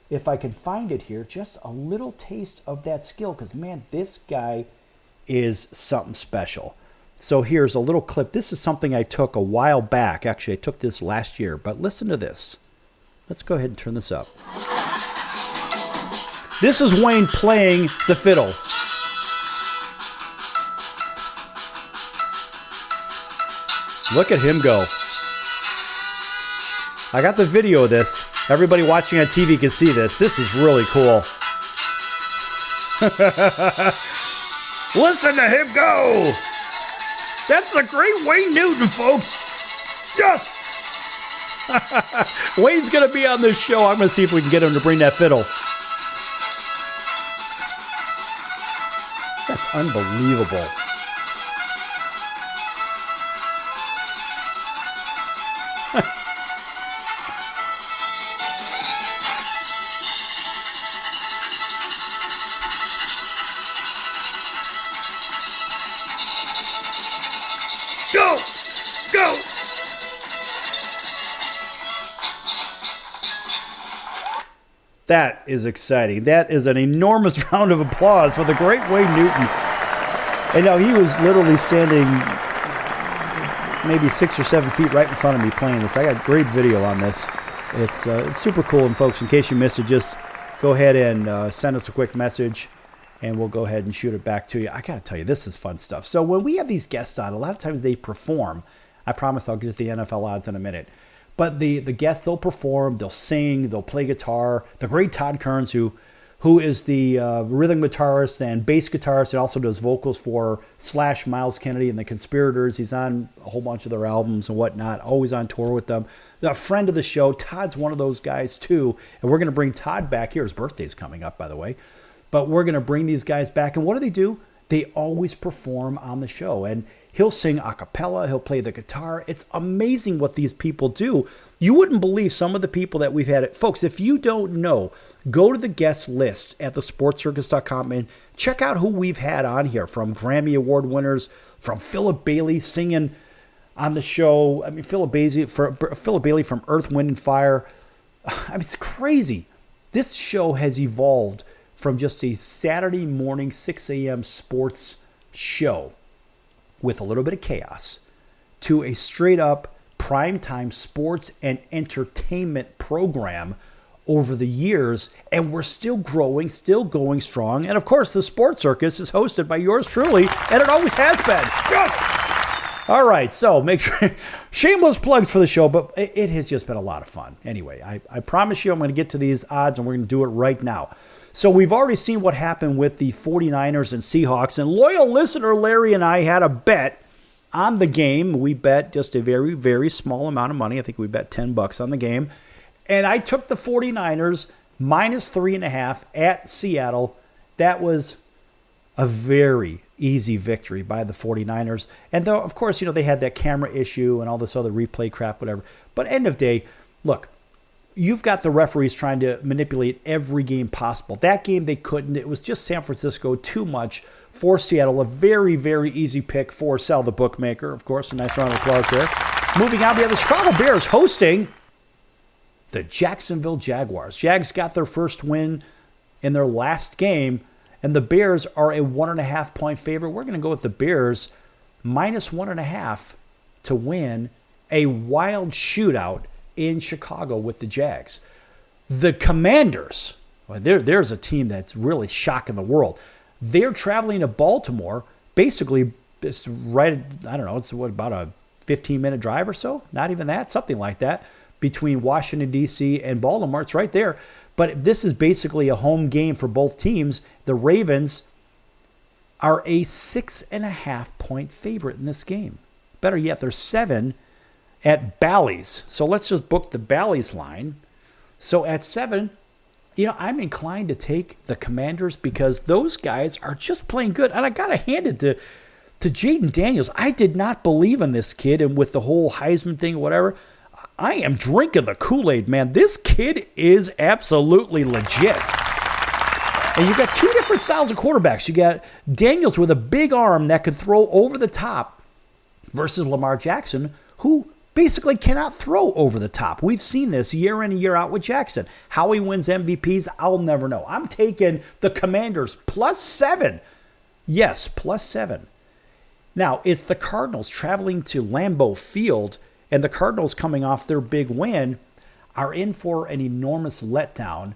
if I can find it here, just a little taste of that skill, because, man, this guy is something special. So here's a little clip. This is something I took a while back. Actually, I took this last year, but listen to this. Let's go ahead and turn this up. This is Wayne playing the fiddle. Look at him go. I got the video of this. Everybody watching on TV can see this. This is really cool. Listen to him go. That's the great Wayne Newton, folks. Yes. Wayne's going to be on this show. I'm going to see if we can get him to bring that fiddle. That's unbelievable. Go! Go! That is exciting. That is an enormous round of applause for the great Wayne Newton. And now he was literally standing maybe 6 or 7 feet right in front of me playing this. I got great video on this. It's super cool. And folks, in case you missed it, just go ahead and send us a quick message, and we'll go ahead and shoot it back to you. I got to tell you, this is fun stuff. So when we have these guests on, a lot of times they perform. I promise I'll get to the NFL odds in a minute. But the guests, they'll perform, they'll sing, they'll play guitar. The great Todd Kearns, who is the rhythm guitarist and bass guitarist, and also does vocals for Slash, Miles Kennedy, and the Conspirators. He's on a whole bunch of their albums and whatnot, always on tour with them. A friend of the show, Todd's one of those guys too. And we're going to bring Todd back here. His birthday's coming up, by the way. But we're going to bring these guys back. And what do? They always perform on the show. And he'll sing a cappella. He'll play the guitar. It's amazing what these people do. You wouldn't believe some of the people that we've had. Folks, if you don't know, go to the guest list at thesportscircus.com and check out who we've had on here, from Grammy Award winners, from Philip Bailey singing on the show. I mean, Philip Bailey from Earth, Wind, and Fire. I mean, it's crazy. This show has evolved from just a Saturday morning 6 a.m. sports show with a little bit of chaos to a straight-up primetime sports and entertainment program over the years, and we're still growing, still going strong. And of course, the Sports Circus is hosted by yours truly, and it always has been. Yes! All right, so make sure, shameless plugs for the show, but it has just been a lot of fun. Anyway, I promise you I'm going to get to these odds, and we're going to do it right now. So we've already seen what happened with the 49ers and Seahawks, and loyal listener Larry and I had a bet on the game. We bet just a very, very small amount of money. I think we bet $10 on the game. And I took the 49ers minus 3.5 at Seattle. That was a very easy victory by the 49ers. And though, of course, they had that camera issue and all this other replay crap, whatever. But end of day, look, you've got the referees trying to manipulate every game possible. That game, they couldn't. It was just San Francisco too much for Seattle. A very, very easy pick for Sal, the bookmaker. Of course, a nice round of applause there. Moving on, we have the Chicago Bears hosting the Jacksonville Jaguars. Jags got their first win in their last game, and the Bears are a 1.5-point favorite. We're going to go with the Bears minus 1.5 to win a wild shootout in Chicago with the Jags. The Commanders, well, there's a team that's really shocking the world. They're traveling to Baltimore. Basically, it's right, I don't know, it's about a 15-minute drive or so? Not even that, something like that, between Washington, D.C. and Baltimore. It's right there. But this is basically a home game for both teams. The Ravens are a 6.5-point favorite in this game. Better yet, they're 7 at Bally's. So let's just book the Bally's line. So at 7, I'm inclined to take the Commanders because those guys are just playing good. And I got to hand it to Jaden Daniels. I did not believe in this kid, and with the whole Heisman thing or whatever, I am drinking the Kool-Aid, man. This kid is absolutely legit. And you've got two different styles of quarterbacks. You got Daniels with a big arm that could throw over the top versus Lamar Jackson, who basically cannot throw over the top. We've seen this year in and year out with Jackson. How he wins MVPs, I'll never know. I'm taking the Commanders +7. Yes, +7. Now, it's the Cardinals traveling to Lambeau Field, and the Cardinals, coming off their big win, are in for an enormous letdown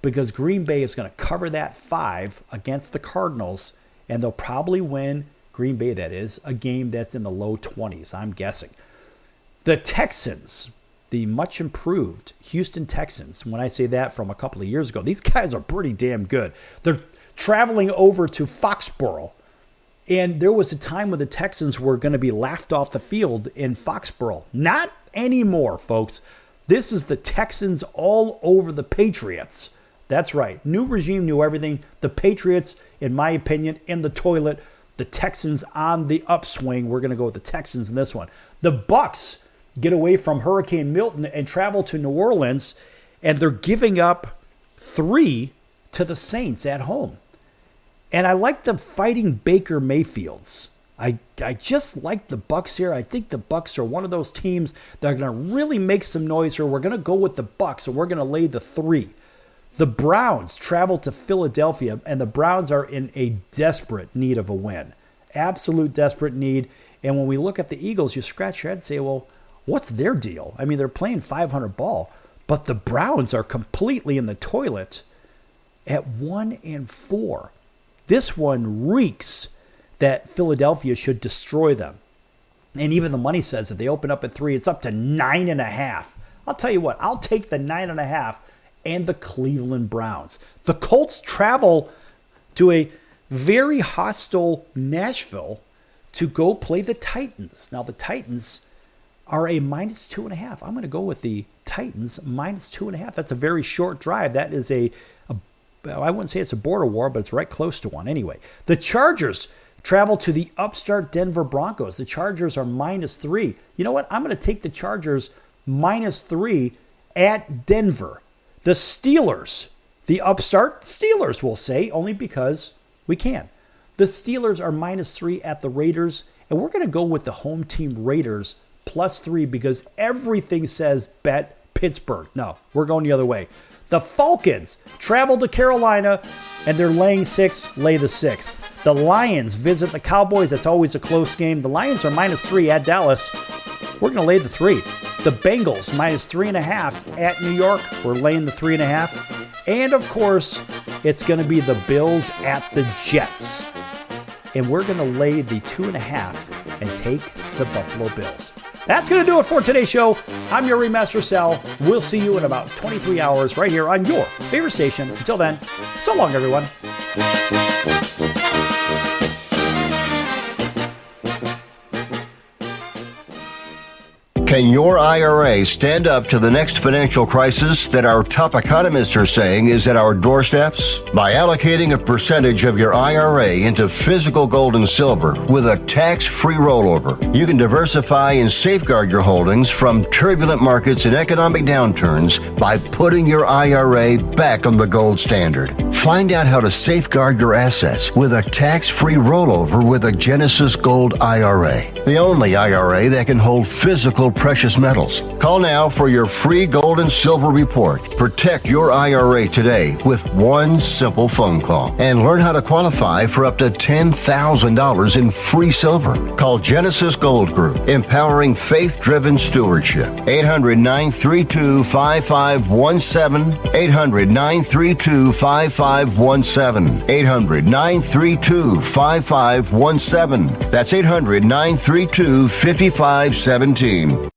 because Green Bay is going to cover that 5 against the Cardinals, and they'll probably win, Green Bay that is, a game that's in the low 20s, I'm guessing. The Texans, the much improved Houston Texans, when I say that from a couple of years ago, these guys are pretty damn good. They're traveling over to Foxborough. And there was a time when the Texans were going to be laughed off the field in Foxborough. Not anymore, folks. This is the Texans all over the Patriots. That's right. New regime, new everything. The Patriots, in my opinion, in the toilet. The Texans on the upswing. We're going to go with the Texans in this one. The Bucs get away from Hurricane Milton and travel to New Orleans, and they're giving up 3 to the Saints at home. And I like the Fighting Baker Mayfields. I just like the Bucs here. I think the Bucs are one of those teams that are going to really make some noise here. We're going to go with the Bucs, and we're going to lay the 3. The Browns travel to Philadelphia, and the Browns are in a desperate need of a win. Absolute desperate need. And when we look at the Eagles, you scratch your head and say, well, what's their deal? I mean, they're playing 500 ball, but the Browns are completely in the toilet at 1-4. This one reeks that Philadelphia should destroy them. And even the money says if they open up at 3, it's up to 9.5. I'll tell you what, I'll take the 9.5 and the Cleveland Browns. The Colts travel to a very hostile Nashville to go play the Titans. Now, the Titans are a -2.5. I'm going to go with the Titans -2.5. That's a very short drive. That is I wouldn't say it's a border war, but it's right close to one anyway. The Chargers travel to the upstart Denver Broncos. The Chargers are -3. You know what? I'm going to take the Chargers -3 at Denver. The Steelers, the upstart Steelers, we'll say, only because we can. The Steelers are -3 at the Raiders, and we're going to go with the home team Raiders +3 because everything says bet Pittsburgh. No, we're going the other way. The Falcons travel to Carolina, and they're laying 6, lay the 6th. The Lions visit the Cowboys. That's always a close game. The Lions are -3 at Dallas. We're going to lay the 3. The Bengals -3.5 at New York. We're laying the 3.5. And, of course, it's going to be the Bills at the Jets. And we're going to lay the 2.5 and take the Buffalo Bills. That's going to do it for today's show. I'm your Ringmaster Sal. We'll see you in about 23 hours right here on your favorite station. Until then, so long, everyone. Can your IRA stand up to the next financial crisis that our top economists are saying is at our doorsteps? By allocating a percentage of your IRA into physical gold and silver with a tax-free rollover, you can diversify and safeguard your holdings from turbulent markets and economic downturns by putting your IRA back on the gold standard. Find out how to safeguard your assets with a tax-free rollover with a Genesis Gold IRA, the only IRA that can hold physical precious metals. Call now for your free gold and silver report. Protect your IRA today with one simple phone call and learn how to qualify for up to $10,000 in free silver. Call Genesis Gold Group, empowering faith-driven stewardship. 800-932-5517. 800-932-5517. 800-932-5517. That's 800-932-5517.